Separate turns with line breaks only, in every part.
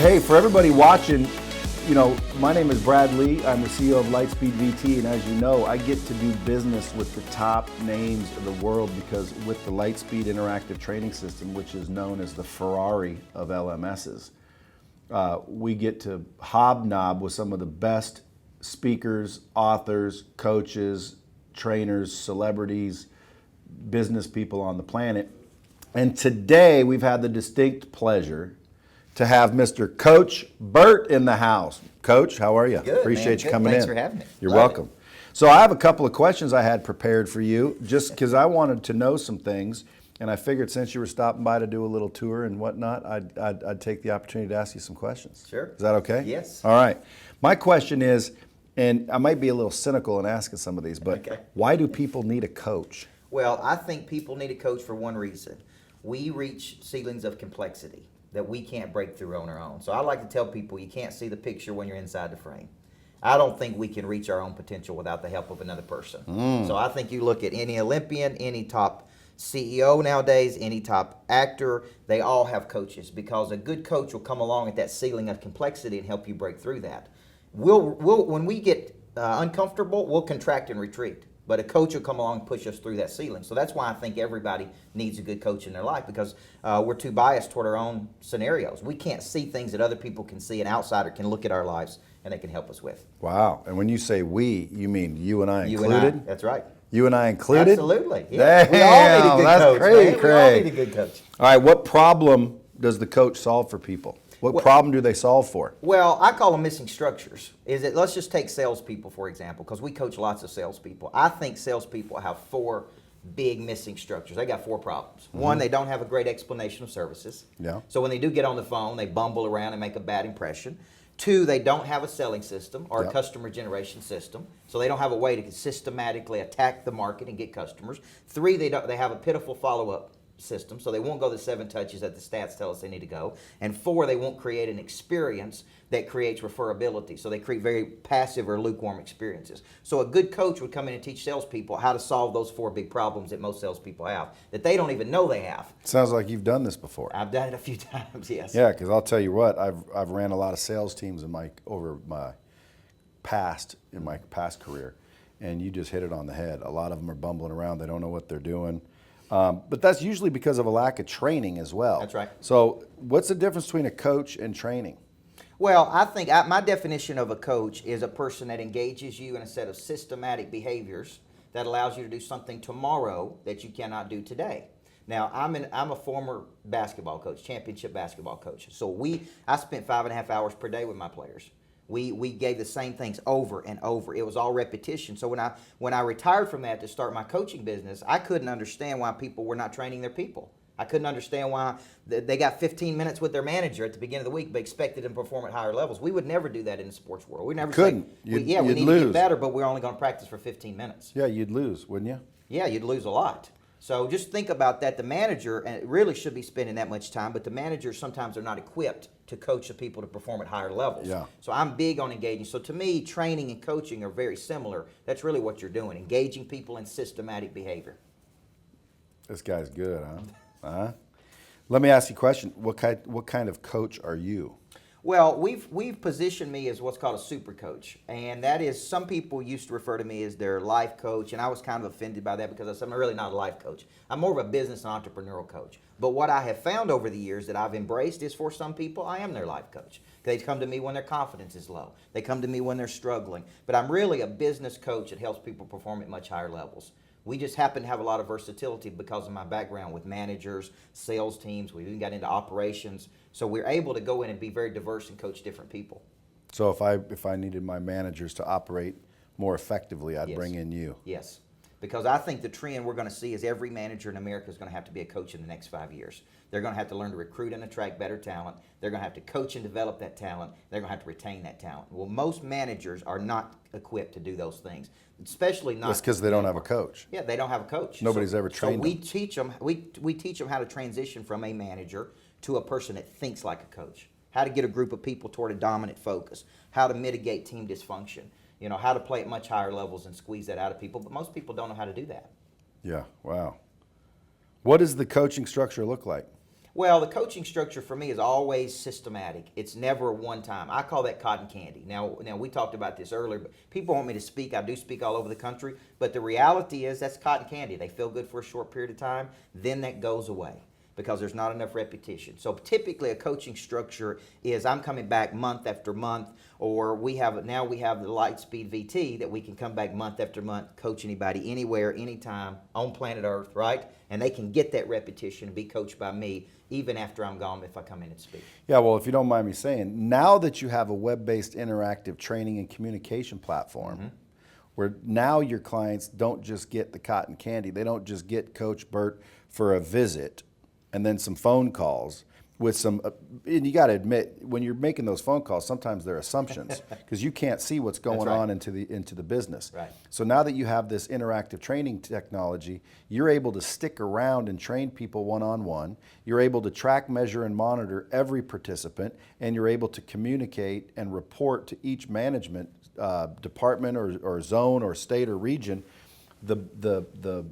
Hey, for everybody watching, my name is Brad Lea. I'm the CEO of LightSpeed VT, and as you know, I get to do business with the top names of the world because with the LightSpeed interactive training system, which is known as the Ferrari of LMSs, we get to hobnob with some of the best speakers, authors, coaches, trainers, celebrities, business people on the planet. And today we've had the distinct pleasure to have Mr. Coach Burt in the house. Coach, how are you?
Good,
Appreciate you coming
Thanks
in.
for having me.
You're
Love
welcome. So I have a couple of questions I had prepared for you just because I wanted to know some things, and I figured since you were stopping by to do a little tour and whatnot, I'd take the opportunity to ask you some questions.
Sure.
Is that okay?
Yes.
All right. My question is, and I might be a little cynical in asking some of these, but why do people need a coach?
Well, I think people need a coach for one reason. We reach ceilings of complexity that we can't break through on our own. So I like to tell people you can't see the picture when you're inside the frame. I don't think we can reach our own potential without the help of another person. So I think you look at any Olympian, any top CEO nowadays, any top actor, they all have coaches because a good coach will come along at that ceiling of complexity and help you break through that. When we get uncomfortable, we'll contract and retreat. But a coach will come along and push us through that ceiling. So that's why I think everybody needs a good coach in their life because we're too biased toward our own scenarios. We can't see things that other people can see. An outsider can look at our lives and they can help us with.
Wow. And when you say we, you mean you and I
You
included?
and I, that's right.
You and I included?
Absolutely. Yeah.
Damn,
We all need a good
that's
coach.
crazy,
Man. We all need a good coach.
All right, what problem does the coach solve for people? What problem do they solve for?
Well, I call them missing structures. Let's just take salespeople, for example, because we coach lots of salespeople. I think salespeople have four big missing structures. They got four problems. One, they don't have a great explanation of services.
Yeah.
So when they do get on the phone, they bumble around and make a bad impression. Two, they don't have a selling system or a customer generation system. So they don't have a way to systematically attack the market and get customers. Three, they have a pitiful follow-up system, so they won't go the 7 touches that the stats tell us they need to go. And four, they won't create an experience that creates referability. So they create very passive or lukewarm experiences. So a good coach would come in and teach salespeople how to solve those four big problems that most salespeople have, that they don't even know they have.
Sounds like you've done this before.
I've done it a few times, yes.
Yeah, because I'll tell you what, I've ran a lot of sales teams in my past career, and you just hit it on the head. A lot of them are bumbling around. They don't know what they're doing. But that's usually because of a lack of training as well.
That's right.
So what's the difference between a coach and training?
Well, I think my definition of a coach is a person that engages you in a set of systematic behaviors that allows you to do something tomorrow that you cannot do today. Now, I'm a former basketball coach, championship basketball coach. So I spent 5.5 hours per day with my players. We gave the same things over and over. It was all repetition. So when I retired from that to start my coaching business, I couldn't understand why people were not training their people. I couldn't understand why they got 15 minutes with their manager at the beginning of the week but expected them to perform at higher levels. We would never do that in the sports world. We never
couldn't.
We need
lose.
to get better, but we're only going to practice for 15 minutes.
Yeah, you'd lose, wouldn't you?
Yeah, you'd lose a lot. So just think about that. The manager really should be spending that much time, but the managers sometimes are not equipped to coach the people to perform at higher levels.
Yeah.
So I'm big on engaging. So to me, training and coaching are very similar. That's really what you're doing, engaging people in systematic behavior.
This guy's good, huh? Let me ask you a question. What kind of coach are you?
Well, we've positioned me as what's called a super coach, and that is, some people used to refer to me as their life coach, and I was kind of offended by that because I'm really not a life coach. I'm more of a business and entrepreneurial coach. But what I have found over the years that I've embraced is, for some people, I am their life coach. They come to me when their confidence is low. They come to me when they're struggling. But I'm really a business coach that helps people perform at much higher levels. We just happen to have a lot of versatility because of my background with managers, sales teams. We even got into operations. So we're able to go in and be very diverse and coach different people.
So if I needed my managers to operate more effectively, I'd bring in you.
Yes. Because I think the trend we're going to see is every manager in America is going to have to be a coach in the next 5 years. They're going to have to learn to recruit and attract better talent. They're going to have to coach and develop that talent. They're going to have to retain that talent. Well, most managers are not equipped to do those things, especially not.
That's because they don't have a coach.
Yeah, they don't have a coach.
Nobody's ever trained
them. So we teach them how to transition from a manager to a person that thinks like a coach. How to get a group of people toward a dominant focus. How to mitigate team dysfunction. You know, how to play at much higher levels and squeeze that out of people. But most people don't know how to do that.
Yeah, wow. What does the coaching structure look like?
Well, the coaching structure for me is always systematic. It's never one time. I call that cotton candy. Now we talked about this earlier, but people want me to speak. I do speak all over the country, but the reality is that's cotton candy. They feel good for a short period of time, then that goes away because there's not enough repetition. So typically a coaching structure is I'm coming back month after month, or we have the LightSpeed VT that we can come back month after month, coach anybody, anywhere, anytime on planet Earth, right? And they can get that repetition and be coached by me even after I'm gone if I come in and speak.
Yeah, well, if you don't mind me saying, now that you have a web-based interactive training and communication platform, where now your clients don't just get the cotton candy, they don't just get Coach Burt for a visit and then some phone calls with some, and you got to admit, when you're making those phone calls, sometimes they're assumptions because you can't see what's going on into the business.
Right.
So now that you have this interactive training technology, you're able to stick around and train people one-on-one. You're able to track, measure, and monitor every participant, and you're able to communicate and report to each management department or zone or state or region the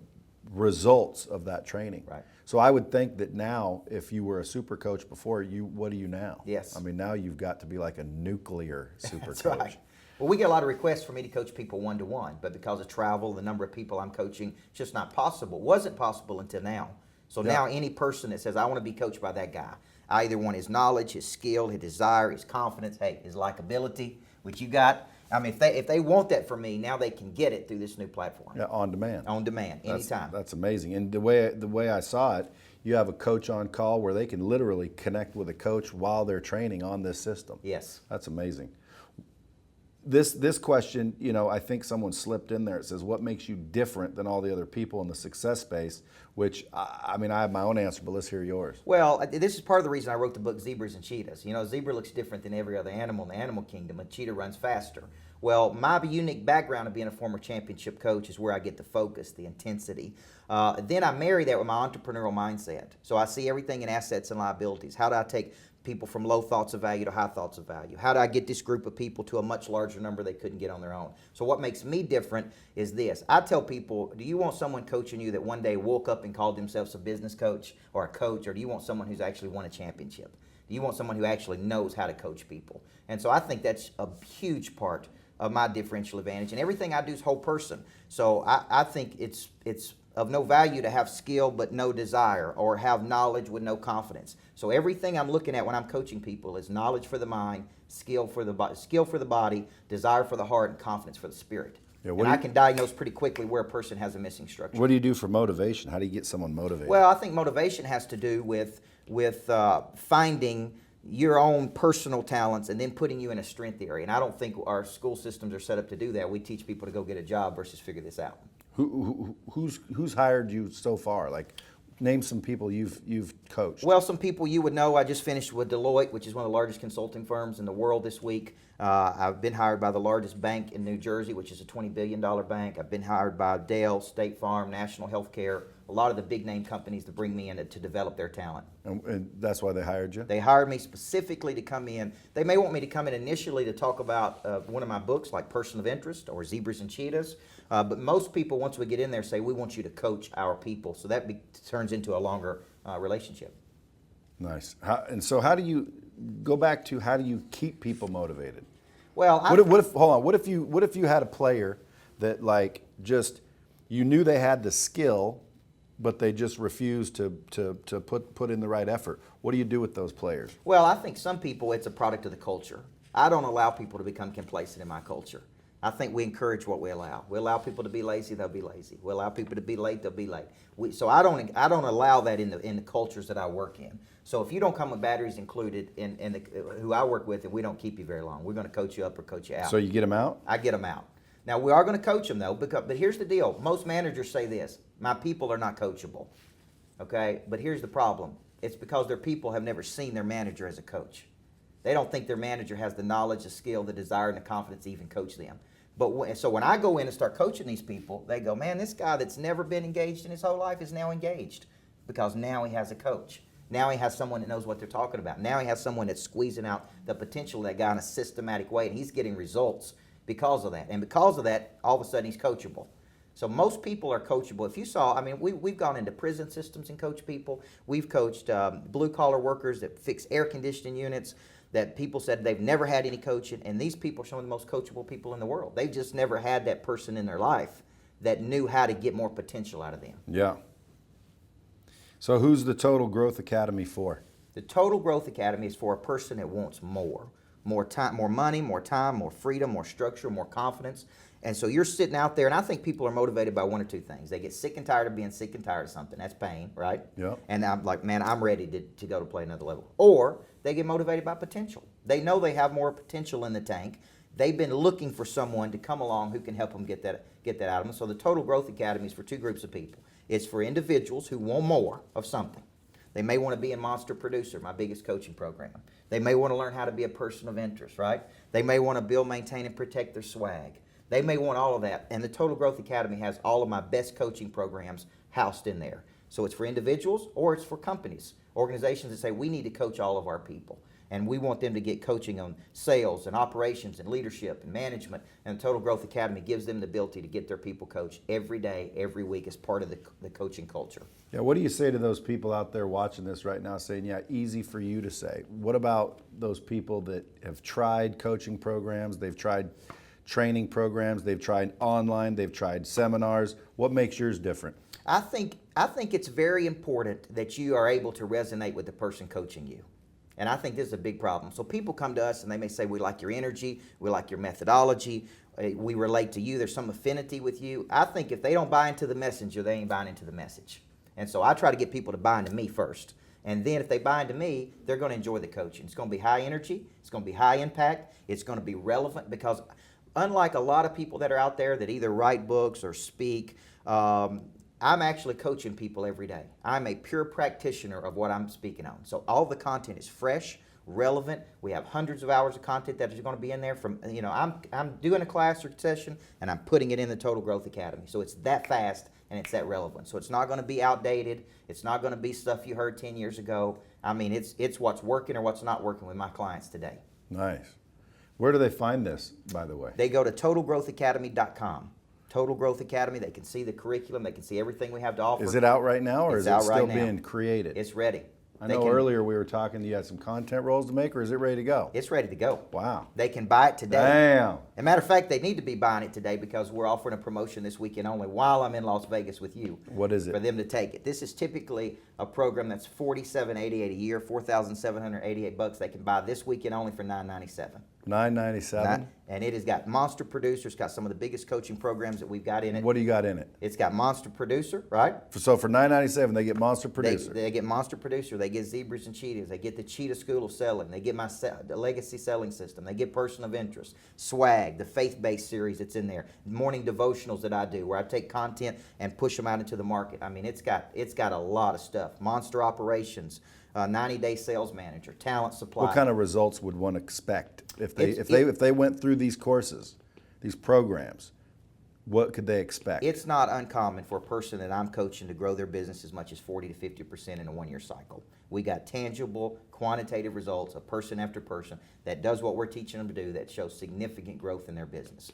results of that training.
Right.
So I would think that now, if you were a super coach before, what are you now?
Yes.
I mean, now you've got to be like a nuclear super
That's
coach.
right. Well, we get a lot of requests for me to coach people one-to-one, but because of travel, the number of people I'm coaching, it's just not possible. It wasn't possible until now. So now any person that says, I want to be coached by that guy, I either want his knowledge, his skill, his desire, his confidence, his likability, which you got. I mean, if they want that from me, now they can get it through this new platform.
Yeah, on demand.
On demand, anytime.
That's amazing. And the way I saw it, you have a coach on call where they can literally connect with a coach while they're training on this system.
Yes.
That's amazing. This question, I think someone slipped in there. It says, what makes you different than all the other people in the success space? Which, I mean, I have my own answer, but let's hear yours.
Well, this is part of the reason I wrote the book Zebras and Cheetahs. Zebra looks different than every other animal in the animal kingdom. A cheetah runs faster. Well, my unique background of being a former championship coach is where I get the focus, the intensity. Then I marry that with my entrepreneurial mindset. So I see everything in assets and liabilities. How do I take people from low thoughts of value to high thoughts of value? How do I get this group of people to a much larger number they couldn't get on their own? So what makes me different is this. I tell people, do you want someone coaching you that one day woke up and called themselves a business coach or a coach, or do you want someone who's actually won a championship? Do you want someone who actually knows how to coach people? And so I think that's a huge part of my differential advantage. And everything I do is whole person. So I think it's of no value to have skill but no desire, or have knowledge with no confidence. So everything I'm looking at when I'm coaching people is knowledge for the mind, skill for the body, desire for the heart, and confidence for the spirit. Yeah, and I can diagnose pretty quickly where a person has a missing structure.
What do you do for motivation? How do you get someone motivated?
Well, I think motivation has to do with finding your own personal talents and then putting you in a strength area. And I don't think our school systems are set up to do that. We teach people to go get a job versus figure this out.
Who's hired you so far? Like, name some people you've coached.
Well, some people you would know. I just finished with Deloitte, which is one of the largest consulting firms in the world this week. I've been hired by the largest bank in New Jersey, which is a $20 billion bank. I've been hired by Dell, State Farm, National Healthcare, a lot of the big name companies to bring me in to develop their talent.
And that's why they hired you?
They hired me specifically to come in. They may want me to come in initially to talk about one of my books, like Person of Interest or Zebras and Cheetahs. But most people, once we get in there, say, we want you to coach our people. So that turns into a longer relationship.
Nice. So how do you go back to how do you keep people motivated?
Well,
what if you had a player that you knew they had the skill, but they just refused to put in the right effort? What do you do with those players?
Well, I think some people, it's a product of the culture. I don't allow people to become complacent in my culture. I think we encourage what we allow. We allow people to be lazy, they'll be lazy. We allow people to be late, they'll be late. So I don't allow that in the cultures that I work in. So if you don't come with batteries included in who I work with, and we don't keep you very long, we're going to coach you up or coach you out.
So you get them out?
I get them out. Now we are going to coach them though, but here's the deal. Most managers say this: my people are not coachable. Okay, but here's the problem. It's because their people have never seen their manager as a coach. They don't think their manager has the knowledge, the skill, the desire, and the confidence to even coach them. So when I go in and start coaching these people, they go, man, this guy that's never been engaged in his whole life is now engaged, because now he has a coach. Now he has someone that knows what they're talking about. Now he has someone that's squeezing out the potential of that guy in a systematic way, and he's getting results because of that. And because of that, all of a sudden he's coachable. So most people are coachable. If you saw, I mean, we've gone into prison systems and coached people. We've coached blue-collar workers that fix air conditioning units that people said they've never had any coaching, and these people are some of the most coachable people in the world. They've just never had that person in their life that knew how to get more potential out of them.
Yeah. So who's the Total Growth Academy for?
The Total Growth Academy is for a person that wants more time, more money, more time, more freedom, more structure, more confidence. And so you're sitting out there, and I think people are motivated by one or two things. They get sick and tired of being sick and tired of something. That's pain, right?
Yeah.
And I'm like, man, I'm ready to go to play another level. Or they get motivated by potential. They know they have more potential in the tank. They've been looking for someone to come along who can help them get that out of them. So the Total Growth Academy is for two groups of people. It's for individuals who want more of something. They may want to be a monster producer, my biggest coaching program. They may want to learn how to be a person of interest, right? They may want to build, maintain, and protect their swag. They may want all of that. And the Total Growth Academy has all of my best coaching programs housed in there. So it's for individuals or it's for companies, organizations that say we need to coach all of our people. And we want them to get coaching on sales and operations and leadership and management. And the Total Growth Academy gives them the ability to get their people coached every day, every week as part of the coaching culture.
Yeah, what do you say to those people out there watching this right now saying, yeah, easy for you to say? What about those people that have tried coaching programs, they've tried training programs, they've tried online, they've tried seminars? What makes yours different?
I think it's very important that you are able to resonate with the person coaching you. And I think this is a big problem. So people come to us and they may say, we like your energy, we like your methodology, we relate to you, there's some affinity with you. I think if they don't buy into the messenger, they ain't buying into the message. And so I try to get people to buy into me first. And then if they buy into me, they're going to enjoy the coaching. It's going to be high energy, it's going to be high impact, it's going to be relevant, because unlike a lot of people that are out there that either write books or speak, I'm actually coaching people every day. I'm a pure practitioner of what I'm speaking on. So all the content is fresh, relevant. We have hundreds of hours of content that is going to be in there from, I'm doing a class or session and I'm putting it in the Total Growth Academy. So it's that fast and it's that relevant. So it's not going to be outdated. It's not going to be stuff you heard 10 years ago. I mean, it's what's working or what's not working with my clients today.
Nice. Where do they find this, by the way?
They go to totalgrowthacademy.com. Total Growth Academy. They can see the curriculum. They can see everything we have to offer.
Is it out right now, or is it still
right
being created?
It's ready.
I know earlier we were talking, you had some content roles to make, or is it ready to go?
It's ready to go.
Wow.
They can buy it today.
Damn.
As a matter of fact, they need to be buying it today because we're offering a promotion this weekend only while I'm in Las Vegas with you.
What is it?
For them to take it. This is typically a program that's $47.88 a year, $4,788. They can buy this weekend only for $997.
$997.
And it has got Monster Producer. It's got some of the biggest coaching programs that we've got in it.
What do you got in it?
It's got Monster Producer, right?
So for $997, they get Monster Producer.
They get Monster Producer. They get Zebras and Cheetahs. They get the Cheetah School of Selling. They get the Legacy Selling System. They get Person of Interest, Swag, the faith-based series that's in there, morning devotionals that I do, where I take content and push them out into the market. I mean, it's got a lot of stuff. Monster Operations, 90-day Sales Manager, Talent Supply.
What kind of results would one expect if they went through these courses, these programs? What could they expect?
It's not uncommon for a person that I'm coaching to grow their business as much as 40 to 50% in a one-year cycle. We got tangible, quantitative results of person after person that does what we're teaching them to do, that shows significant growth in their business.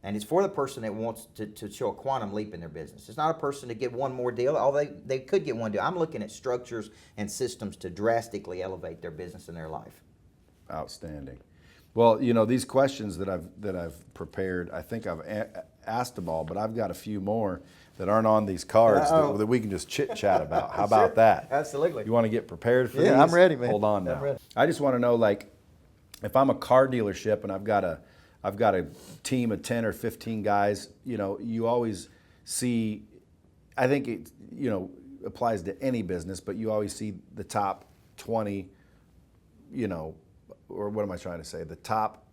And it's for the person that wants to show a quantum leap in their business. It's not a person to get one more deal, although they could get one deal. I'm looking at structures and systems to drastically elevate their business and their life.
Outstanding. Well, these questions that I've prepared, I think I've asked them all, but I've got a few more that aren't on these cards that we can just chit-chat about. How about that?
Absolutely.
You want to get prepared for these?
Yeah, I'm ready, man.
Hold on now.
I'm ready.
I just want to know, like, if I'm a car dealership and I've got a team of 10 or 15 guys, you always see, I think it, applies to any business, but you always see the top 20, or what am I trying to say? The top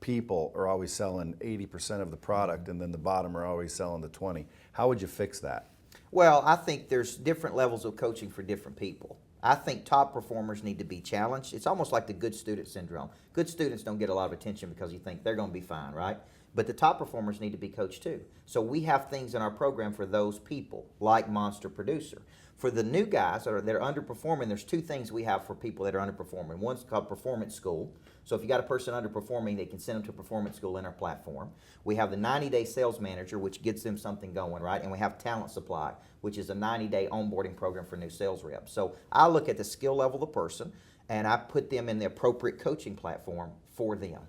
people are always selling 80% of the product, and then the bottom are always selling the 20. How would you fix that?
Well, I think there's different levels of coaching for different people. I think top performers need to be challenged. It's almost like the good student syndrome. Good students don't get a lot of attention because you think they're going to be fine, right? But the top performers need to be coached too. So we have things in our program for those people, like Monster Producer. For the new guys that are underperforming, there's two things we have for people that are underperforming. One's called Performance School. So if you got a person underperforming, they can send them to Performance School in our platform. We have the 90-day Sales Manager, which gets them something going, right? And we have Talent Supply, which is a 90-day onboarding program for new sales reps. So I look at the skill level of the person, and I put them in the appropriate coaching platform for them.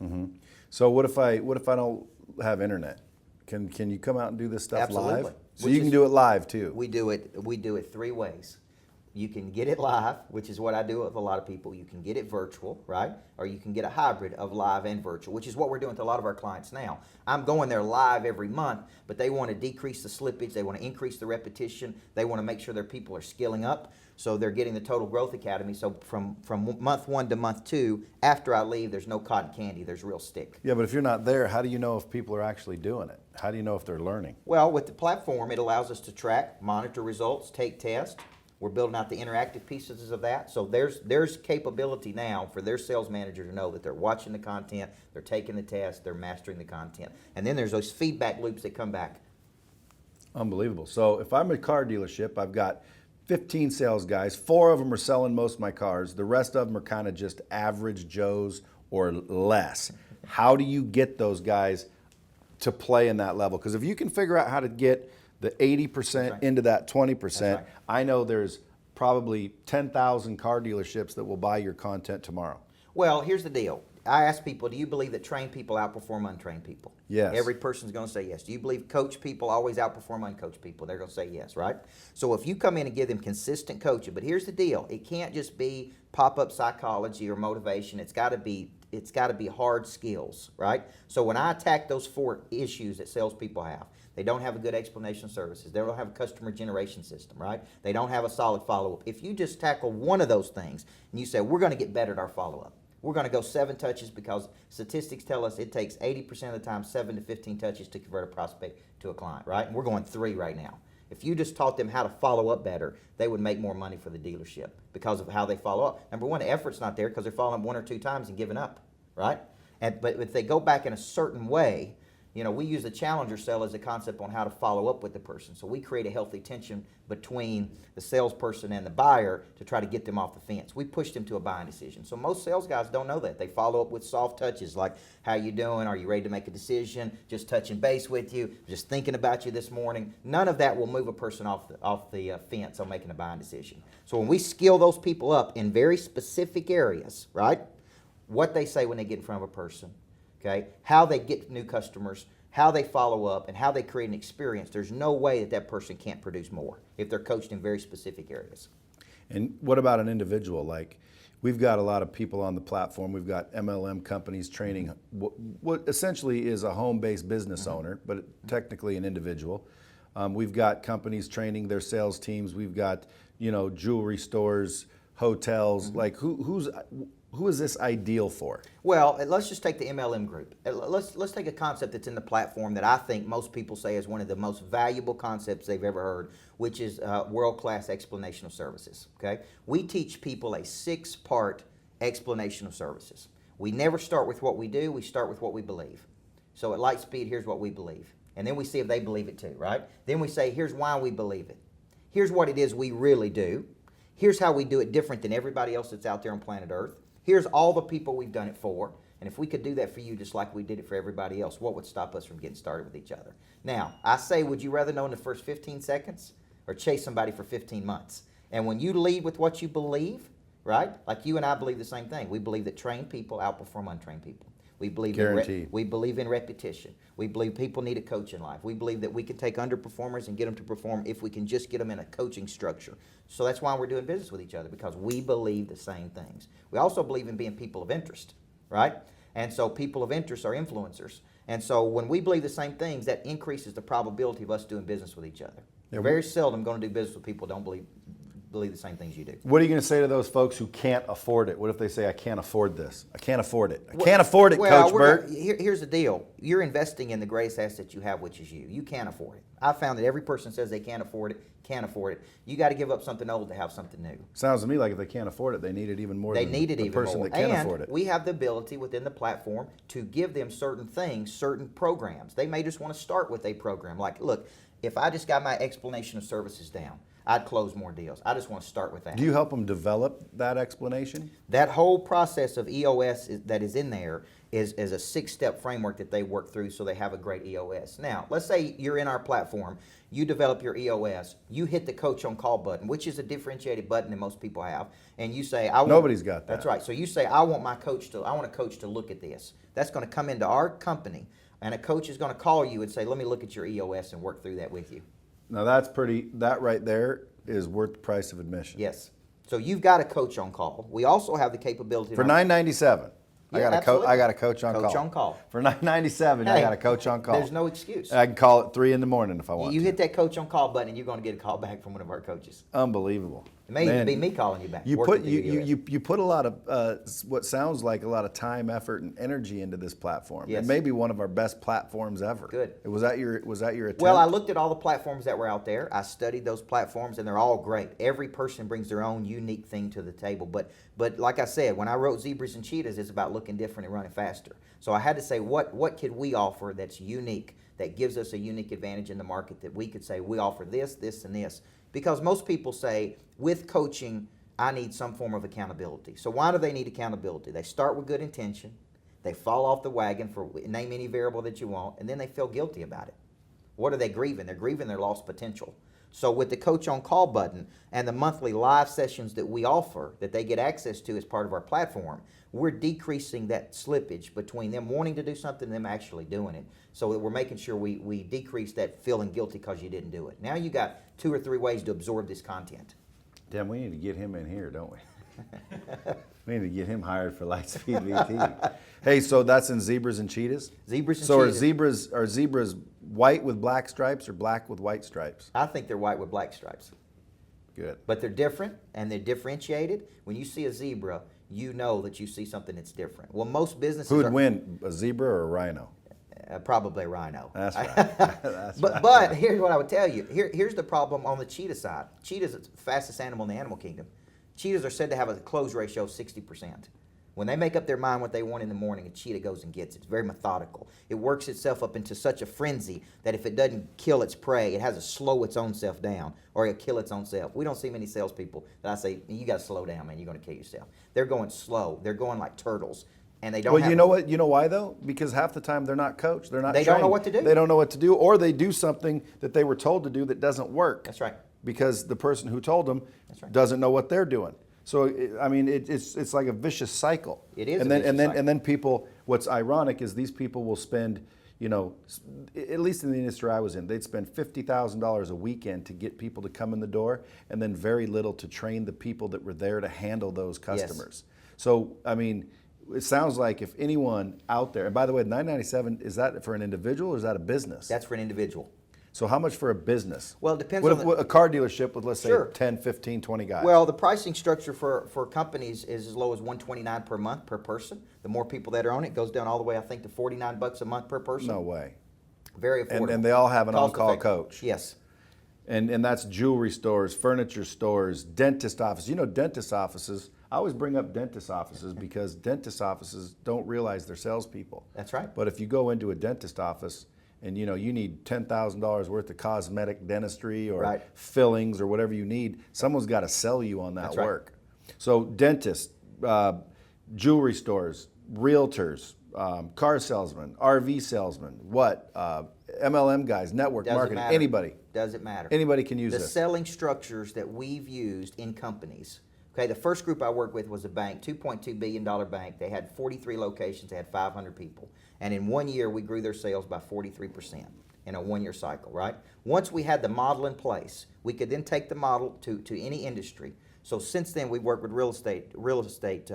Mm-hmm. So what if I don't have internet? Can you come out and do this stuff
Absolutely.
live? So you can do it live too.
We do it three ways. You can get it live, which is what I do with a lot of people. You can get it virtual, right? Or you can get a hybrid of live and virtual, which is what we're doing with a lot of our clients now. I'm going there live every month, but they want to decrease the slippage. They want to increase the repetition. They want to make sure their people are skilling up. So they're getting the Total Growth Academy. So from month 1 to month 2, after I leave, there's no cotton candy. There's real stick.
Yeah, but if you're not there, how do you know if people are actually doing it? How do you know if they're learning?
Well, with the platform, it allows us to track, monitor results, take tests. We're building out the interactive pieces of that. So there's capability now for their sales manager to know that they're watching the content, they're taking the test, they're mastering the content. And then there's those feedback loops that come back.
Unbelievable. So if I'm a car dealership, I've got 15 sales guys. 4 of them are selling most of my cars. The rest of them are kind of just average Joes or less. How do you get those guys to play in that level? Because if you can figure out how to get the 80% into that 20%, I know there's probably 10,000 car dealerships that will buy your content tomorrow.
Well, here's the deal. I ask people, do you believe that trained people outperform untrained people?
Yes.
Every person's going to say yes. Do you believe coach people always outperform uncoached people? They're going to say yes, right? So if you come in and give them consistent coaching, but here's the deal. It can't just be pop-up psychology or motivation. It's got to be hard skills, right? So when I attack those 4 issues that salespeople have, they don't have a good explanation of services. They don't have a customer generation system, right? They don't have a solid follow-up. If you just tackle one of those things and you say, we're going to get better at our follow-up. We're going to go 7 touches because statistics tell us it takes 80% of the time 7 to 15 touches to convert a prospect to a client, right? And we're going 3 right now. If you just taught them how to follow up better, they would make more money for the dealership because of how they follow up. Number one, the effort's not there because they're following up 1 or 2 times and giving up, right? But if they go back in a certain way, you know, we use the challenger sell as a concept on how to follow up with the person. So we create a healthy tension between the salesperson and the buyer to try to get them off the fence. We push them to a buying decision. So most sales guys don't know that. They follow up with soft touches like, how you doing? Are you ready to make a decision? Just touching base with you. Just thinking about you this morning. None of that will move a person off the fence on making a buying decision. So when we skill those people up in very specific areas, right? What they say when they get in front of a person, okay, how they get new customers, how they follow up, and how they create an experience, there's no way that person can't produce more if they're coached in very specific areas.
And what about an individual? Like, we've got a lot of people on the platform. We've got MLM companies training what essentially is a home-based business owner, but technically an individual. We've got companies training their sales teams. We've got, you know, jewelry stores, hotels. Like, who is this ideal for? Well,
let's just take the MLM group. Let's take a concept that's in the platform that I think most people say is one of the most valuable concepts they've ever heard, which is world-class explanation of services. Okay, we teach people a 6-part explanation of services. We never start with what we do. We start with what we believe. So at LightSpeed, here's what we believe, and then we see if they believe it too. Right? Then we say, here's why we believe it. Here's what it is we really do. Here's how we do it different than everybody else that's out there on planet Earth. Here's all the people we've done it for. And if we could do that for you just like we did it for everybody else, what would stop us from getting started with each other? Now, I say, would you rather know in the first 15 seconds or chase somebody for 15 months? And when you lead with what you believe, right? Like you and I believe the same thing. We believe that trained people outperform untrained people. We believe we believe in repetition. We believe people need a coach in life. We believe that we can take underperformers and get them to perform if we can just get them in a coaching structure. So that's why we're doing business with each other, because we believe the same things. We also believe in being people of interest, right? And so people of interest are influencers. And so when we believe the same things, that increases the probability of us doing business with each other. We're very seldom going to do business with people who don't believe believe the same things you do.
What are you going to say to those folks who can't afford it? What if they say, I can't afford this? I can't afford it. I can't afford it, Coach Burt.
Here's the deal. You're investing in the greatest asset you have, which is you. You can't afford it. I found that every person says they can't afford it, can't afford it. You got to give up something old to have something new.
Sounds to me like if they can't afford it, they need it even more than the person that can afford it.
We have the ability within the platform to give them certain things, certain programs. They may just want to start with a program. Like, look, if I just got my explanation of services down, I'd close more deals. I just want to start with that.
Do you help them develop that explanation?
That whole process of EOS that is in there is a 6-step framework that they work through so they have a great EOS. Now, let's say you're in our platform, you develop your EOS, you hit the Coach on Call button, which is a differentiated button that most people have, and you say,
Nobody's got that.
That's right. So you say, I want a coach to look at this. That's going to come into our company, and a coach is going to call you and say, let me look at your EOS and work through that with you.
Now that right there is worth the price of admission.
Yes. So you've got a coach on call. We also have the capability
for $9.97.
Yeah,
I got a coach on call.
Coach on call.
For $9.97, I got a coach on call.
There's no excuse.
I can call at 3 in the morning if I want.
You hit that coach on call button, and you're going to get a call back from one of our coaches.
Unbelievable.
It may even be me calling you back.
You put a lot of what sounds like a lot of time, effort, and energy into this platform.
Yes.
It may be one of our best platforms ever.
Good.
Was that your attempt?
Well, I looked at all the platforms that were out there. I studied those platforms, and they're all great. Every person brings their own unique thing to the table. But like I said, when I wrote Zebras and Cheetahs, it's about looking different and running faster. So I had to say, what could we offer that's unique, that gives us a unique advantage in the market, that we could say we offer this, this, and this. Because most people say, with coaching, I need some form of accountability. So why do they need accountability? They start with good intention, they fall off the wagon for name any variable that you want, and then they feel guilty about it. What are they grieving? They're grieving their lost potential. So with the Coach on Call button and the monthly live sessions that we offer, that they get access to as part of our platform, we're decreasing that slippage between them wanting to do something and them actually doing it. So that we're making sure we decrease that feeling guilty because you didn't do it. Now you got 2 or 3 ways to absorb this content.
Damn, we need to get him in here, don't we? We need to get him hired for LightSpeed VT. Hey, so that's in Zebras and Cheetahs?
Zebras and
Cheetahs. So are
Cheetahs.
zebras white with black stripes or black with white stripes?
I think they're white with black stripes.
Good.
But they're different and they're differentiated. When you see a zebra, you know that you see something that's different. Well, most businesses
Who would win, a zebra or a rhino?
Probably a rhino.
That's right.
But here's what I would tell you. Here's the problem on the cheetah side. Cheetah's the fastest animal in the animal kingdom. Cheetahs are said to have a close ratio of 60%. When they make up their mind what they want in the morning, a cheetah goes and gets it. It's very methodical. It works itself up into such a frenzy that if it doesn't kill its prey, it has to slow its own self down, or it'll kill its own self. We don't see many salespeople that I say, you got to slow down, man. You're going to kill yourself. They're going slow. They're going like turtles. And they don't.
Well, you know what? You know why though? Because half the time they're not coached. They're not.
They don't know what to do.
They don't know what to do, or they do something that they were told to do that doesn't work.
That's right.
Because the person who told them
right.
doesn't know what they're doing. So I mean, it's like a vicious cycle.
It is.
And then people. What's ironic is these people will spend, at least in the industry I was in, they'd spend $50,000 a weekend to get people to come in the door, and then very little to train the people that were there to handle those customers. Yes. So I mean. It sounds like if anyone out there, and by the way, $9.97, is that for an individual or is that a business?
That's for an individual.
So how much for a business?
Well, it depends
on a car dealership with, let's say, 10, 15, 20 guys.
Well, the pricing structure for companies is as low as $129 per month per person. The more people that are on it, goes down all the way, I think, to $49 a month per person.
No way.
Very affordable.
And they all have an on-call coach.
Yes.
And that's jewelry stores, furniture stores, dentist offices. Dentist offices, I always bring up dentist offices because dentist offices don't realize they're salespeople.
That's right.
But if you go into a dentist office and you need $10,000 worth of cosmetic dentistry or fillings or whatever you need, someone's got to sell you on that work. So dentists, jewelry stores, realtors, car salesmen, RV salesmen, MLM guys, network marketing, anybody.
Doesn't matter.
Anybody can use
the
it.
selling structures that we've used in companies. Okay, the first group I worked with was a bank, $2.2 billion bank. They had 43 locations. They had 500 people. And in 1 year, we grew their sales by 43% in a 1-year cycle, right? Once we had the model in place, we could then take the model to any industry. So since then, we've worked with real estate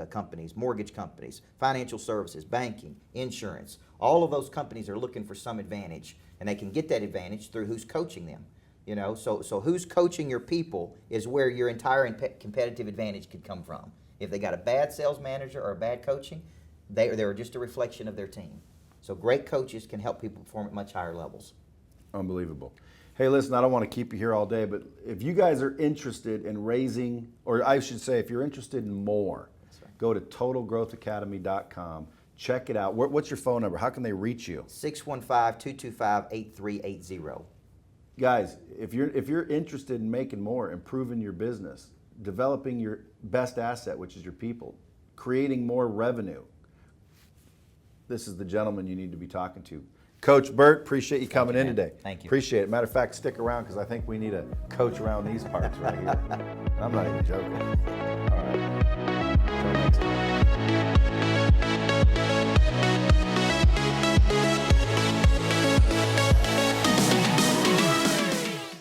companies, mortgage companies, financial services, banking, insurance. All of those companies are looking for some advantage, and they can get that advantage through who's coaching them. You know, so who's coaching your people is where your entire competitive advantage could come from. If they got a bad sales manager or a bad coaching, they're just a reflection of their team. So great coaches can help people perform at much higher levels.
Unbelievable. Hey, listen, I don't want to keep you here all day, but if you guys are interested in raising, or I should say, if you're interested in more, go to totalgrowthacademy.com. Check it out. What's your phone number? How can they reach you?
615-225-8380.
Guys, if you're interested in making more, improving your business, developing your best asset, which is your people, creating more revenue, this is the gentleman you need to be talking to. Coach Burt, appreciate you coming in today.
Thank you.
Appreciate it. Matter of fact, stick around because I think we need a coach around these parts right here. I'm not even joking. All right. Until next time.